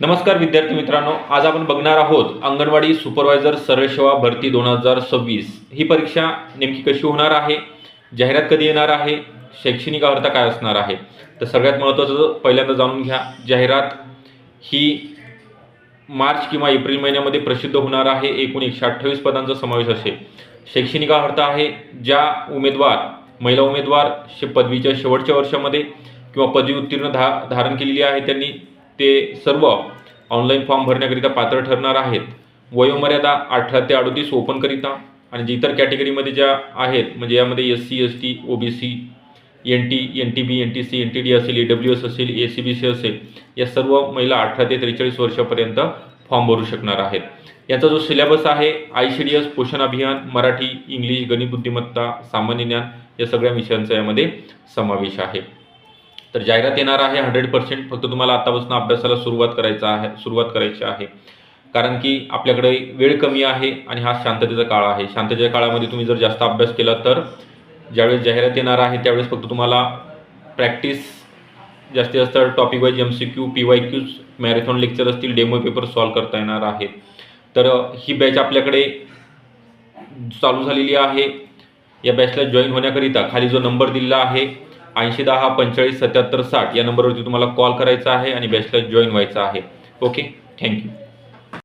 नमस्कार विद्यार्थी मित्रांनो, आज आपण बघणार आहोत अंगणवाडी सुपरवायझर सरळ सेवा भरती 2026 ही परीक्षा नेमकी कशी होणार आहे, जाहिरात कधी येणार आहे, शैक्षणिक अर्हता काय असणार आहे। तर सगळ्यात महत्त्वाचं पहिल्यांदा जाणून घ्या, जाहिरात ही मार्च किंवा एप्रिल महिन्यामध्ये प्रसिद्ध होणार आहे। एकूण 128 पदांचा समावेश असेल। शैक्षणिक अर्हता आहे, ज्या महिला उमेदवार पदवीच्या शेवटच्या वर्षामध्ये किंवा पदवी उत्तीर्ण धारण केलेली आहे त्यांनी ते सर्व ऑनलाईन फॉर्म भरण्याकरिता पात्र ठरणार आहेत। वयोमर्यादा 18 ते 38 ओपनकरिता आणि इतर कॅटेगरीमध्ये ज्या आहेत म्हणजे यामध्ये SC ST OBC NT NTB NTC NTD असेल, AWS असेल, ACBC असेल, या सर्व महिला 18 ते 43 वर्षापर्यंत फॉर्म भरू शकणार आहेत। याचा जो सिलेबस आहे ICDS, पोषण अभियान, मराठी, इंग्लिश, गणित बुद्धिमत्ता, सामान्य ज्ञान या सगळ्या विषयांचा यामध्ये समावेश आहे। तर जाहिरात येणार आहे 100%। फक्त तुम्हाला आतापासून अभ्यासाला सुरुवात करायची आहे, कारण की आपल्याकडे वेळ कमी आहे आणि हा शांततेचा काळ आहे। शांततेच्या काळामध्ये तुम्ही जर जास्त अभ्यास केला तर ज्यावेळेस जाहिरात येणार आहे त्यावेळेस फक्त तुम्हाला प्रॅक्टिस जास्तीत जास्त topic wise MCQ PYQs marathon lecture असतील, डेमो पेपर सॉल्व करता येणार आहे। तर ही बॅच आपल्याकडे चालू झालेली आहे। या बॅचला जॉईन होण्याकरिता खाली जो नंबर दिलेला आहे 8010 45 77 60 या नंबरवरती तुम्हाला कॉल करायचा आहे आणि बॅचला जॉईन व्हायचं आहे। Okay, thank you.